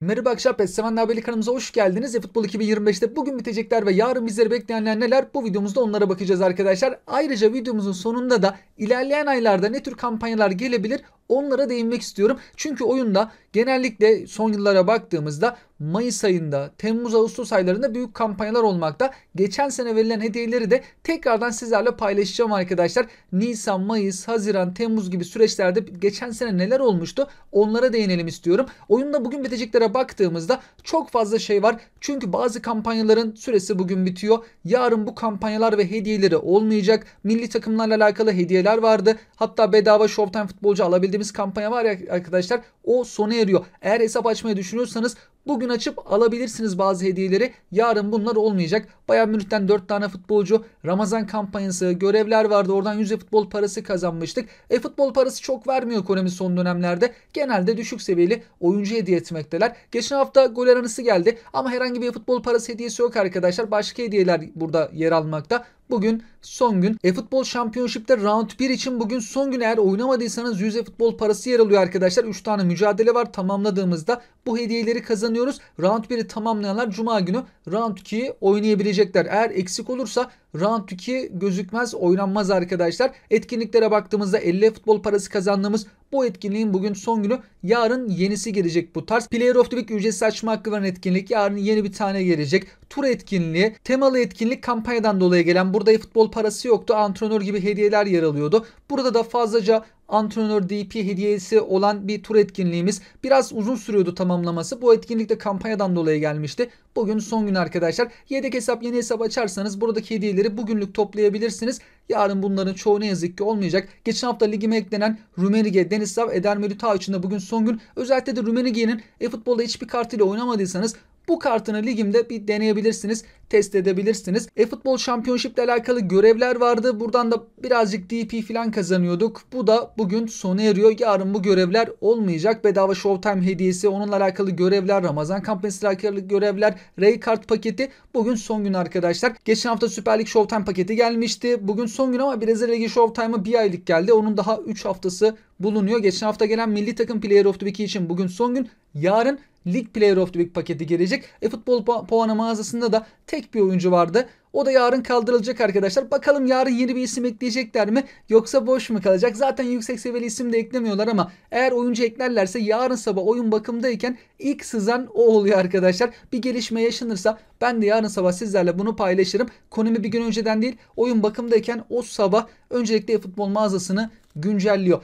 Merhaba Akşam PES Sevenler Haberli kanalımıza hoş geldiniz. Futbol 2025'te bugün bitecekler ve yarın bizleri bekleyenler neler? Bu videomuzda onlara bakacağız arkadaşlar. Ayrıca videomuzun sonunda da ilerleyen aylarda ne tür kampanyalar gelebilir onlara değinmek istiyorum. Çünkü oyunda genellikle son yıllara baktığımızda Mayıs ayında, Temmuz, Ağustos aylarında büyük kampanyalar olmakta. Geçen sene verilen hediyeleri de tekrardan sizlerle paylaşacağım arkadaşlar. Nisan, Mayıs, Haziran, Temmuz gibi süreçlerde geçen sene neler olmuştu onlara değinelim istiyorum. Oyunda bugün biteceklere baktığımızda çok fazla şey var. Çünkü bazı kampanyaların süresi bugün bitiyor. Yarın bu kampanyalar ve hediyeleri olmayacak. Milli takımlarla alakalı hediyeler vardı. Hatta bedava Showtime futbolcu alabildiğimiz kampanya var ya arkadaşlar. O sona eriyor. Eğer hesap açmayı düşünüyorsanız bugün açıp alabilirsiniz bazı hediyeleri. Yarın bunlar olmayacak. Bayern Münih'ten 4 tane futbolcu, Ramazan kampanyası, görevler vardı. Oradan 100 futbol parası kazanmıştık. Futbol parası çok vermiyor Konami son dönemlerde. Genelde düşük seviyeli oyuncu hediye etmekteler. Geçen hafta gol aranısı geldi ama herhangi bir futbol parası hediyesi yok arkadaşlar. Başka hediyeler burada yer almakta. Bugün son gün. Futbol Championship'te Round 1 için bugün son gün, eğer oynamadıysanız 100 futbol parası yer alıyor arkadaşlar. 3 tane mücadele var. Tamamladığımızda bu hediyeleri kazanıyoruz. Round 1'i tamamlayanlar Cuma günü Round 2'yi oynayabilecekler. Eğer eksik olursa Round 2 gözükmez, oynanmaz arkadaşlar. Etkinliklere baktığımızda 50 futbol parası kazandığımız bu etkinliğin bugün son günü. Yarın yenisi gelecek bu tarz. Player of the Week ücretsiz açma hakkı veren etkinlik. Yarın yeni bir tane gelecek. Tur etkinliği, temalı etkinlik kampanyadan dolayı gelen. Burada futbol parası yoktu. Antrenör gibi hediyeler yer alıyordu. Burada da fazlaca antrenör DP hediyesi olan bir tur etkinliğimiz. Biraz uzun sürüyordu tamamlaması. Bu etkinlik de kampanyadan dolayı gelmişti. Bugün son gün arkadaşlar. Yedek hesap, yeni hesap açarsanız buradaki hediyeleri bugünlük toplayabilirsiniz. Yarın bunların çoğu ne yazık ki olmayacak. Geçen hafta ligime eklenen Rummenigge, Denislav, Eder Militao için de bugün son gün. Özellikle de Rummenigge'nin futbolda hiçbir kartıyla oynamadıysanız bu kartını ligimde bir deneyebilirsiniz, test edebilirsiniz. Futbol Championship ile alakalı görevler vardı. Buradan da birazcık DP falan kazanıyorduk. Bu da bugün sona eriyor. Yarın bu görevler olmayacak. Bedava Showtime hediyesi, onunla alakalı görevler, Ramazan kampanyası ile alakalı görevler, Ray kart paketi bugün son gün arkadaşlar. Geçen hafta Süper Lig Showtime paketi gelmişti. Bugün son gün ama Brezilya Ligi Showtime'a bir aylık geldi. Onun daha 3 haftası bulunuyor. Geçen hafta gelen milli takım Player of the Week için bugün son gün. Yarın Lig Player of the Week paketi gelecek. Futbol puanı mağazasında da tek bir oyuncu vardı. O da yarın kaldırılacak arkadaşlar. Bakalım yarın yeni bir isim ekleyecekler mi? Yoksa boş mu kalacak? Zaten yüksek seviyeli isim de eklemiyorlar ama eğer oyuncu eklerlerse yarın sabah oyun bakımdayken ilk sızan o oluyor arkadaşlar. Bir gelişme yaşanırsa ben de yarın sabah sizlerle bunu paylaşırım. Konumi bir gün önceden değil, oyun bakımdayken o sabah öncelikle futbol mağazasını güncelliyor.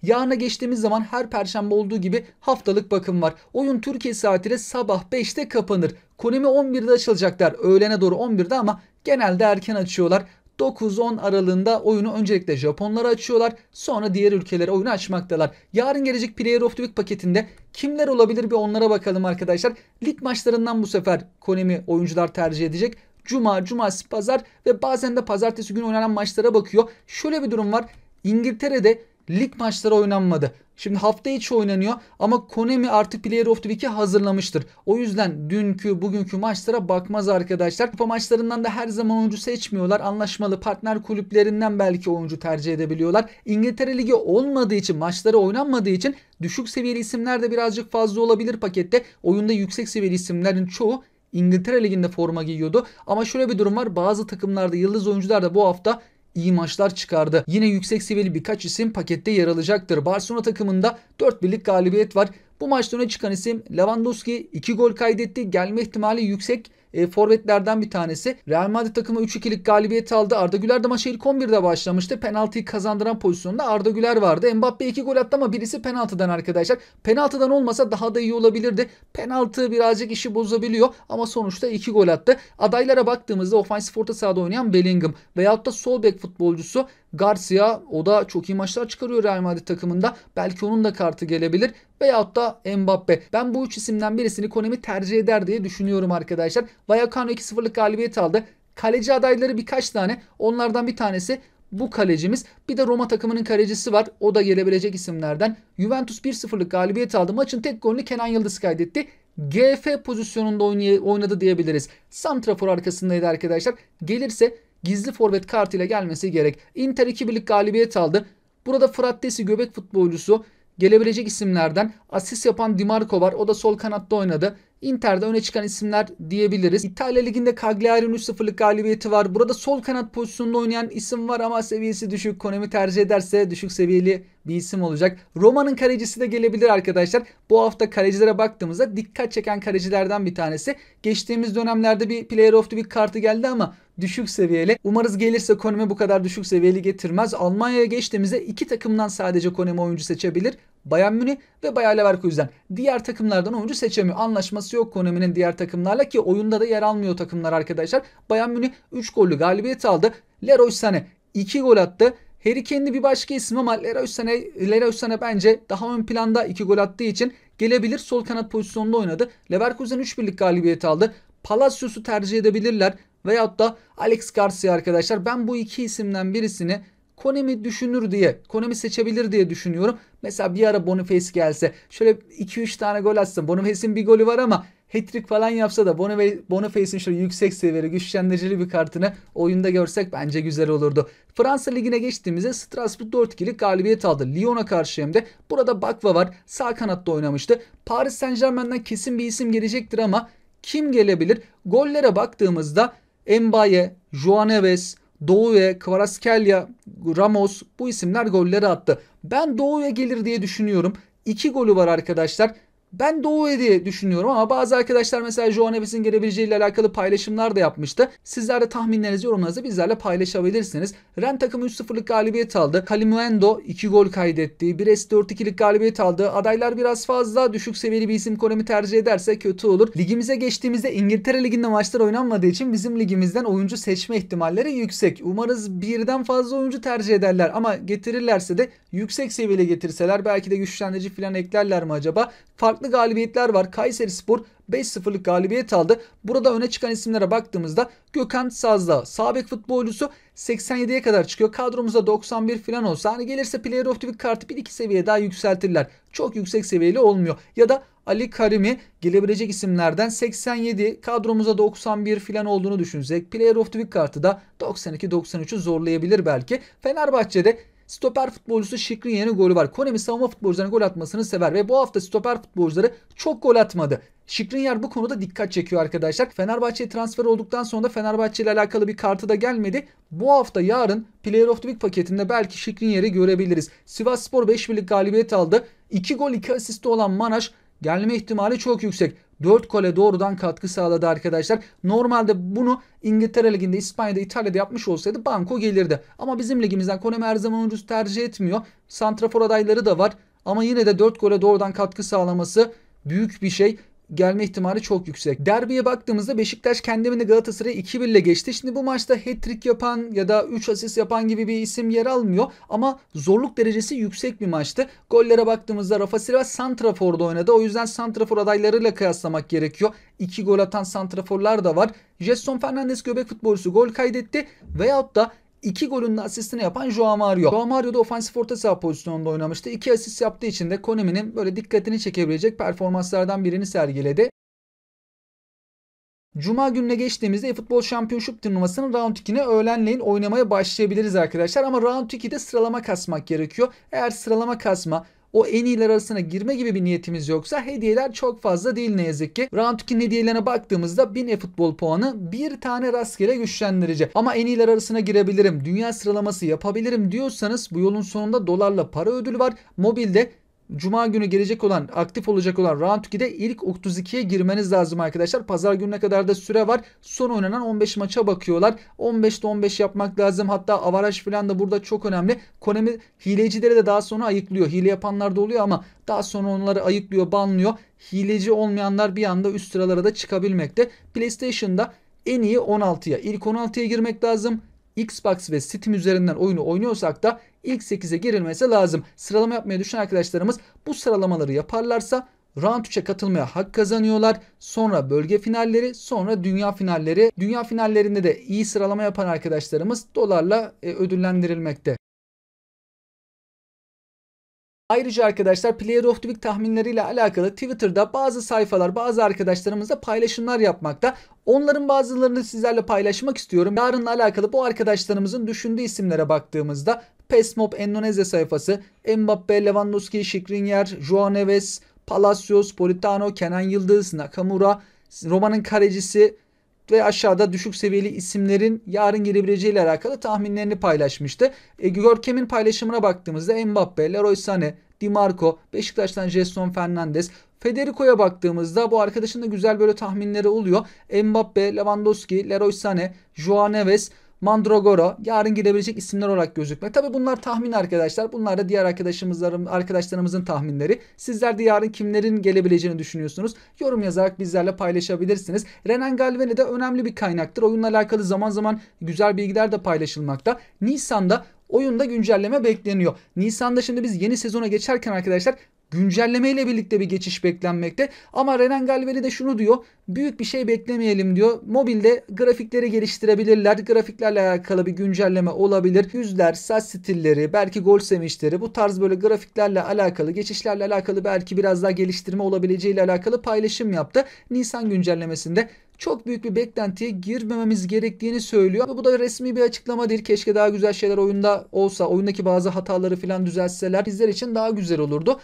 Yarına geçtiğimiz zaman her perşembe olduğu gibi haftalık bakım var. Oyun Türkiye saatiyle sabah 5'te kapanır. Konami 11'de açılacaklar. Öğlene doğru 11'de ama genelde erken açıyorlar. 9-10 aralığında oyunu öncelikle Japonlara açıyorlar. Sonra diğer ülkelere oyunu açmaktalar. Yarın gelecek Player of the Week paketinde kimler olabilir bir onlara bakalım arkadaşlar. Lig maçlarından bu sefer Konami oyuncular tercih edecek. Cuma, cumartesi, pazar ve bazen de pazartesi günü oynanan maçlara bakıyor. Şöyle bir durum var. İngiltere'de lig maçları oynanmadı. Şimdi hafta içi oynanıyor ama Konami artık Player of the Week'i hazırlamıştır. O yüzden dünkü bugünkü maçlara bakmaz arkadaşlar. Kupa maçlarından da her zaman oyuncu seçmiyorlar. Anlaşmalı partner kulüplerinden belki oyuncu tercih edebiliyorlar. İngiltere Ligi olmadığı için, maçları oynanmadığı için düşük seviyeli isimler de birazcık fazla olabilir pakette. Oyunda yüksek seviyeli isimlerin çoğu İngiltere Ligi'nde forma giyiyordu. Ama şöyle bir durum var. Bazı takımlarda yıldız oyuncular da bu hafta iyi maçlar çıkardı. Yine yüksek seviyeli birkaç isim pakette yer alacaktır. Barcelona takımında 4 birlik galibiyet var. Bu maçta öne çıkan isim Lewandowski 2 gol kaydetti. Gelme ihtimali yüksek forvetlerden bir tanesi. Real Madrid takımı 3-2'lik galibiyet aldı. Arda Güler de maça ilk 11'de başlamıştı. Penaltıyı kazandıran pozisyonda Arda Güler vardı. Mbappe 2 gol attı ama birisi penaltıdan arkadaşlar. Penaltıdan olmasa daha da iyi olabilirdi. Penaltı birazcık işi bozabiliyor ama sonuçta 2 gol attı. Adaylara baktığımızda ofansif orta sahada oynayan Bellingham veyahut da sol bek futbolcusu Garcia, o da çok iyi maçlar çıkarıyor Real Madrid takımında. Belki onun da kartı gelebilir. Veyahut da Mbappe. Ben bu 3 isimden birisini Konami tercih eder diye düşünüyorum arkadaşlar. Vallecano 2-0'lık galibiyet aldı. Kaleci adayları birkaç tane. Onlardan bir tanesi bu kalecimiz. Bir de Roma takımının kalecisi var. O da gelebilecek isimlerden. Juventus 1-0'lık galibiyet aldı. Maçın tek golünü Kenan Yıldız kaydetti. GF pozisyonunda oynadı diyebiliriz. Santrafor arkasındaydı arkadaşlar. Gelirse gizli forvet kartıyla gelmesi gerek. Inter 2-1'lik galibiyet aldı. Burada Frattesi göbek futbolcusu gelebilecek isimlerden asist yapan Di Marco var. O da sol kanatta oynadı. Inter'de öne çıkan isimler diyebiliriz. İtalya Ligi'nde Cagliari'nin 3-0'lık galibiyeti var. Burada sol kanat pozisyonunda oynayan isim var ama seviyesi düşük. Konami tercih ederse düşük seviyeli bir isim olacak. Roma'nın kalecisi de gelebilir arkadaşlar. Bu hafta kalecilere baktığımızda dikkat çeken kalecilerden bir tanesi. Geçtiğimiz dönemlerde bir Player of the Week kartı geldi ama düşük seviyeli. Umarız gelirse Konami bu kadar düşük seviyeli getirmez. Almanya'ya geçtiğimizde iki takımdan sadece Konami oyuncu seçebilir. Bayern Münih ve Bayer Leverkusen. Diğer takımlardan oyuncu seçemiyor. Anlaşması yok Konami'nin diğer takımlarla ki oyunda da yer almıyor takımlar arkadaşlar. Bayern Münih 3 gollü galibiyet aldı. Leroy Sané 2 gol attı. Harry Kane'li bir başka isim ama Leroy Sané bence daha ön planda 2 gol attığı için gelebilir. Sol kanat pozisyonunda oynadı. Leverkusen 3-1'lik galibiyet aldı. Palacios'u tercih edebilirler. Veyahut da Alex Garcia arkadaşlar. Ben bu iki isimden birisini Konami düşünür diye, Konami seçebilir diye düşünüyorum. Mesela bir ara Boniface gelse, şöyle 2-3 tane gol atsa, Boniface'in bir golü var ama hat-trick falan yapsa da Boniface'in şöyle yüksek seviyeli, güçlendiricili bir kartını oyunda görsek bence güzel olurdu. Fransa Ligi'ne geçtiğimizde Strasbourg 4-2'lik galibiyet aldı. Lyon'a karşı hem de. Burada Bakva var. Sağ kanatta oynamıştı. Paris Saint-Germain'den kesin bir isim gelecektir ama kim gelebilir? Gollere baktığımızda Mbaye, João Neves, Doué, Kvaratskhelia, Ramos bu isimler golleri attı. Ben Doué gelir diye düşünüyorum. 2 golü var arkadaşlar. Ben Doué diye düşünüyorum ama bazı arkadaşlar mesela João Neves'in gelebileceğiyle alakalı paylaşımlar da yapmıştı. Sizler de tahminlerinizi yorumlarınızı bizlerle paylaşabilirsiniz. Ren takımı 3-0'lık galibiyet aldı. Kalimuendo 2 gol kaydetti. Brest 4-2'lik galibiyet aldı. Adaylar biraz fazla, düşük seviyeli bir isim Konami tercih ederse kötü olur. Ligimize geçtiğimizde İngiltere Ligi'nde maçlar oynanmadığı için bizim ligimizden oyuncu seçme ihtimalleri yüksek. Umarız birden fazla oyuncu tercih ederler ama getirirlerse de yüksek seviyeli getirseler belki de güçlendirici falan eklerler mi acaba? Farklı galibiyetler var. Kayserispor 5-0'lık galibiyet aldı. Burada öne çıkan isimlere baktığımızda Gökhan Sazdağ, sağ bek futbolcusu 87'ye kadar çıkıyor. Kadromuzda 91 falan olsa hani gelirse Player of the Week kartı 1-2 seviye daha yükseltirler. Çok yüksek seviyeli olmuyor. Ya da Ali Karimi gelebilecek isimlerden 87, kadromuzda 91 falan olduğunu düşünsek Player of the Week kartı da 92-93'ü zorlayabilir belki. Fenerbahçe'de stoper futbolcusu Skriniar'ın golü var. Konami savunma futbolcularının gol atmasını sever ve bu hafta stoper futbolcuları çok gol atmadı. Skriniar bu konuda dikkat çekiyor arkadaşlar. Fenerbahçe'ye transfer olduktan sonra da Fenerbahçe ile alakalı bir kartı da gelmedi. Bu hafta yarın Player of the Week paketinde belki Skriniar'ı görebiliriz. Sivasspor 5-1'lik galibiyet aldı. 2 gol 2 asisti olan Manaş gelme ihtimali çok yüksek. 4 gole doğrudan katkı sağladı arkadaşlar. Normalde bunu İngiltere Ligi'nde, İspanya'da, İtalya'da yapmış olsaydı banko gelirdi. Ama bizim ligimizden Konami her zaman oyuncusu tercih etmiyor. Santrafor adayları da var. Ama yine de 4 gole doğrudan katkı sağlaması büyük bir şey. Gelme ihtimali çok yüksek. Derbiye baktığımızda Beşiktaş kendi evinde Galatasaray'ı 2-1 ile geçti. Şimdi bu maçta hat-trick yapan ya da 3 asist yapan gibi bir isim yer almıyor. Ama zorluk derecesi yüksek bir maçtı. Gollere baktığımızda Rafa Silva santraforda oynadı. O yüzden santrafor adaylarıyla kıyaslamak gerekiyor. 2 gol atan santraforlar da var. Jetson Fernandes göbek futbolcusu gol kaydetti. Veyahut da 2 golün de asistini yapan João Mario. João Mario da ofansif orta saha pozisyonunda oynamıştı. 2 asist yaptığı için de Konami'nin böyle dikkatini çekebilecek performanslardan birini sergiledi. Cuma gününe geçtiğimizde eFootball Championship turnuvasının Round 2'ne öğlenleyin oynamaya başlayabiliriz arkadaşlar. Ama Round 2'de sıralama kasmak gerekiyor. Eğer sıralama kasma, o en iyiler arasına girme gibi bir niyetimiz yoksa hediyeler çok fazla değil ne yazık ki. Round 2'nin hediyelerine baktığımızda 1000 eFootball puanı, bir tane rastgele güçlendirici. Ama en iyiler arasına girebilirim, dünya sıralaması yapabilirim diyorsanız bu yolun sonunda dolarla para ödülü var. Mobilde Cuma günü gelecek olan, aktif olacak olan Round 2'de ilk 32'ye girmeniz lazım arkadaşlar. Pazar gününe kadar da süre var. Son oynanan 15 maça bakıyorlar. 15'te 15 yapmak lazım. Hatta avaraj falan da burada çok önemli. Konami hilecileri de daha sonra ayıklıyor. Hile yapanlar da oluyor ama daha sonra onları ayıklıyor, banlıyor. Hileci olmayanlar bir anda üst sıralara da çıkabilmekte. PlayStation'da en iyi 16'ya, ilk 16'ya girmek lazım. Xbox ve Steam üzerinden oyunu oynuyorsak da ilk 8'e girilmesi lazım. Sıralama yapmaya düşen arkadaşlarımız bu sıralamaları yaparlarsa Round 3'e katılmaya hak kazanıyorlar. Sonra bölge finalleri, sonra dünya finalleri. Dünya finallerinde de iyi sıralama yapan arkadaşlarımız dolarla ödüllendirilmekte. Ayrıca arkadaşlar Player of the Week tahminleriyle alakalı Twitter'da bazı sayfalar, bazı arkadaşlarımızla paylaşımlar yapmakta. Onların bazılarını sizlerle paylaşmak istiyorum. Yarınla alakalı bu arkadaşlarımızın düşündüğü isimlere baktığımızda PESMOB Endonezya sayfası. Mbappe, Lewandowski, Skriniar, Joao Neves, Palacios, Politano, Kenan Yıldız, Nakamura, Roma'nın kalecisi ve aşağıda düşük seviyeli isimlerin yarın gelebileceğiyle alakalı tahminlerini paylaşmıştı. Görkem'in paylaşımına baktığımızda Mbappe, Leroy Sané, Di Marco, Beşiktaş'tan Gelson Fernandes, Federico'ya baktığımızda bu arkadaşın da güzel böyle tahminleri oluyor. Mbappe, Lewandowski, Leroy Sané, Joao Neves, Mandragora yarın gidebilecek isimler olarak gözükmek. Tabi bunlar tahmin arkadaşlar. Bunlar da diğer arkadaşlarımızın tahminleri. Sizler de yarın kimlerin gelebileceğini düşünüyorsunuz? Yorum yazarak bizlerle paylaşabilirsiniz. Renan Galvani de önemli bir kaynaktır. Oyunla alakalı zaman zaman güzel bilgiler de paylaşılmakta. Nisan'da oyunda güncelleme bekleniyor. Nisan'da şimdi biz yeni sezona geçerken arkadaşlar güncelleme ile birlikte bir geçiş beklenmekte. Ama Renan Galvani de şunu diyor. Büyük bir şey beklemeyelim diyor. Mobilde grafikleri geliştirebilirler. Grafiklerle alakalı bir güncelleme olabilir. Yüzler, saç stilleri, belki gol sevinçleri, bu tarz böyle grafiklerle alakalı, geçişlerle alakalı belki biraz daha geliştirme olabileceğiyle alakalı paylaşım yaptı. Nisan güncellemesinde çok büyük bir beklentiye girmememiz gerektiğini söylüyor. Bu da resmi bir açıklama değil. Keşke daha güzel şeyler oyunda olsa, oyundaki bazı hataları falan düzeltseler bizler için daha güzel olurdu.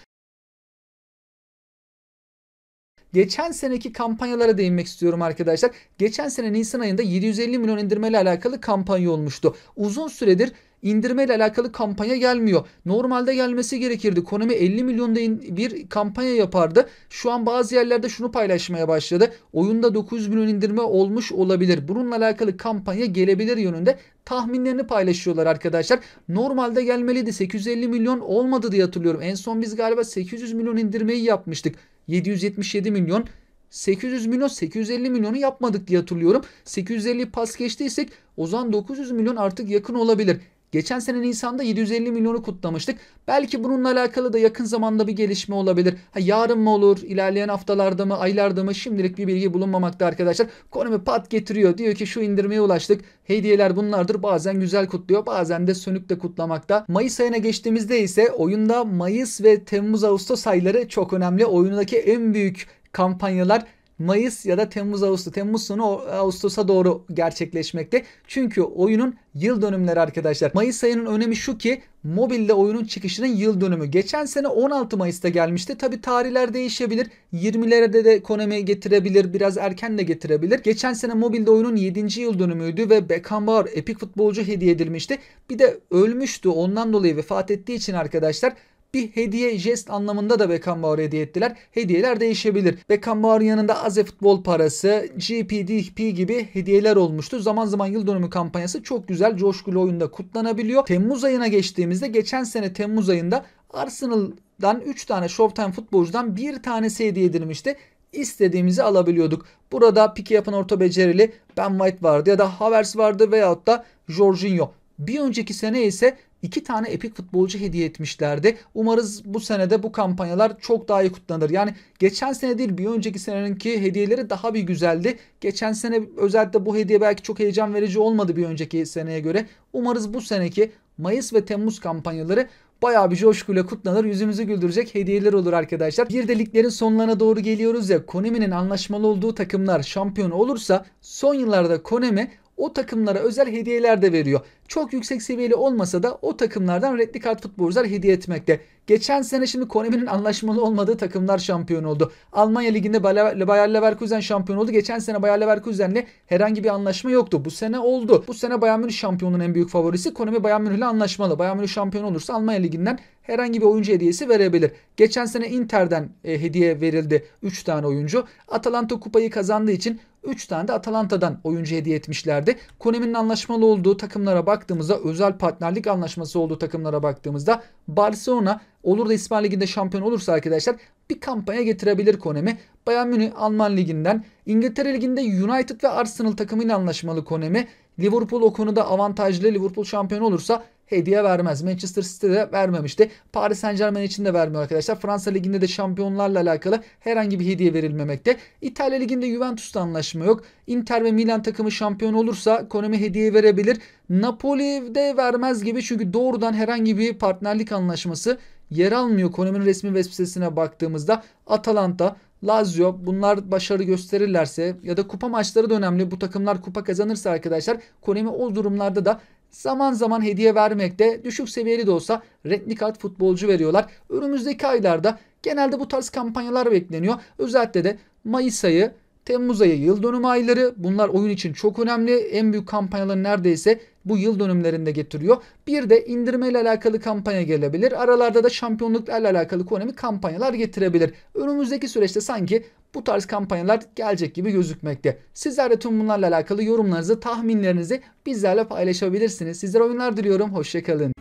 Geçen seneki kampanyalara değinmek istiyorum arkadaşlar. Geçen sene Nisan ayında 750 milyon indirmeyle alakalı kampanya olmuştu. Uzun süredir indirmeyle alakalı kampanya gelmiyor. Normalde gelmesi gerekirdi. Konami 50 milyonda bir kampanya yapardı. Şu an bazı yerlerde şunu paylaşmaya başladı. Oyunda 900 milyon indirme olmuş olabilir. Bununla alakalı kampanya gelebilir yönünde tahminlerini paylaşıyorlar arkadaşlar. Normalde gelmeliydi. 850 milyon olmadı diye hatırlıyorum. En son biz galiba 800 milyon indirmeyi yapmıştık. 777 milyon, 800 milyon, 850 milyonu yapmadık diye hatırlıyorum. 850'yi pas geçtiysek o zaman 900 milyon artık yakın olabilir. Geçen sene Nisan'da 750 milyonu kutlamıştık. Belki bununla alakalı da yakın zamanda bir gelişme olabilir. Yarın mı olur, ilerleyen haftalarda mı, aylarda mı, şimdilik bir bilgi bulunmamakta arkadaşlar. Konami pat getiriyor. Diyor ki şu indirmeye ulaştık. Hediyeler bunlardır. Bazen güzel kutluyor, bazen de sönük de kutlamakta. Mayıs ayına geçtiğimizde ise oyunda Mayıs ve Temmuz-Ağustos ayları çok önemli. Oyundaki en büyük kampanyalar Mayıs ya da Temmuz-Ağustos, Temmuz sonu Ağustos'a doğru gerçekleşmekte. Çünkü oyunun yıl dönümleri arkadaşlar. Mayıs ayının önemi şu ki mobilde oyunun çıkışının yıl dönümü. Geçen sene 16 Mayıs'ta gelmişti. Tabi tarihler değişebilir. 20'lerde de Konami getirebilir. Biraz erken de getirebilir. Geçen sene mobilde oyunun 7. yıl dönümüydü ve Beckenbauer epik futbolcu hediye edilmişti. Bir de ölmüştü. Ondan dolayı vefat ettiği için arkadaşlar bir hediye jest anlamında da Beckenbauer'a hediye ettiler. Hediyeler değişebilir. Beckenbauer'ın yanında Aze futbol parası, GPDP gibi hediyeler olmuştu. Zaman zaman yıl dönümü kampanyası çok güzel, coşkulu oyunda kutlanabiliyor. Temmuz ayına geçtiğimizde geçen sene Temmuz ayında Arsenal'dan 3 tane Showtime futbolcudan bir tanesi hediye edilmişti. İstediğimizi alabiliyorduk. Burada piki yapan orta becerili Ben White vardı ya da Havertz vardı veyahut da Jorginho. Bir önceki sene ise 2 tane epik futbolcu hediye etmişlerdi. Umarız bu senede bu kampanyalar çok daha iyi kutlanır. Yani geçen sene değil bir önceki seneninki hediyeleri daha bir güzeldi. Geçen sene özellikle bu hediye belki çok heyecan verici olmadı bir önceki seneye göre. Umarız bu seneki Mayıs ve Temmuz kampanyaları bayağı bir coşkuyla kutlanır. Yüzümüzü güldürecek hediyeler olur arkadaşlar. Bir de liglerin sonlarına doğru geliyoruz ya. Konami'nin anlaşmalı olduğu takımlar şampiyon olursa son yıllarda Konami o takımlara özel hediyeler de veriyor. Çok yüksek seviyeli olmasa da o takımlardan renkli kart futbolcular hediye etmekte. Geçen sene şimdi Konami'nin anlaşmalı olmadığı takımlar şampiyon oldu. Almanya Ligi'nde Bayer Leverkusen şampiyon oldu. Geçen sene Bayer Leverkusen'le herhangi bir anlaşma yoktu. Bu sene oldu. Bu sene Bayern Münih şampiyonun en büyük favorisi. Konami Bayern Münih'le anlaşmalı. Bayern Münih şampiyon olursa Almanya Ligi'nden herhangi bir oyuncu hediyesi verebilir. Geçen sene Inter'den hediye verildi 3 tane oyuncu. Atalanta kupayı kazandığı için 3 tane de Atalanta'dan oyuncu hediye etmişlerdi. Konami'nin anlaşmalı olduğu takımlara baktığımızda, özel partnerlik anlaşması olduğu takımlara baktığımızda Barcelona olur da İspanya Ligi'nde şampiyon olursa arkadaşlar bir kampanya getirebilir Konami. Bayern Münih Alman Ligi'nden, İngiltere Ligi'nde United ve Arsenal takımıyla anlaşmalı Konami. Liverpool o konuda avantajlı. Liverpool şampiyon olursa hediye vermez. Manchester City'de vermemişti. Paris Saint-Germain için de vermiyor arkadaşlar. Fransa Ligi'nde de şampiyonlarla alakalı herhangi bir hediye verilmemekte. İtalya Ligi'nde Juventus'ta anlaşma yok. Inter ve Milan takımı şampiyon olursa Konami hediye verebilir. Napoli'de vermez gibi çünkü doğrudan herhangi bir partnerlik anlaşması yer almıyor. Konami'nin resmi web sitesine baktığımızda Atalanta, Lazio bunlar başarı gösterirlerse ya da kupa maçları da önemli. Bu takımlar kupa kazanırsa arkadaşlar Konami o durumlarda da zaman zaman hediye vermekte, düşük seviyeli de olsa renkli kart futbolcu veriyorlar. Önümüzdeki aylarda genelde bu tarz kampanyalar bekleniyor. Özellikle de Mayıs ayı, Temmuz ayı yıl dönümü ayları, bunlar oyun için çok önemli. En büyük kampanyaları neredeyse bu yıl dönümlerinde getiriyor. Bir de indirmeyle alakalı kampanya gelebilir. Aralarda da şampiyonluklarla alakalı ekonomik kampanyalar getirebilir. Önümüzdeki süreçte sanki bu tarz kampanyalar gelecek gibi gözükmekte. Sizler de tüm bunlarla alakalı yorumlarınızı, tahminlerinizi bizlerle paylaşabilirsiniz. Sizlere oyunlar diliyorum. Hoşça kalın.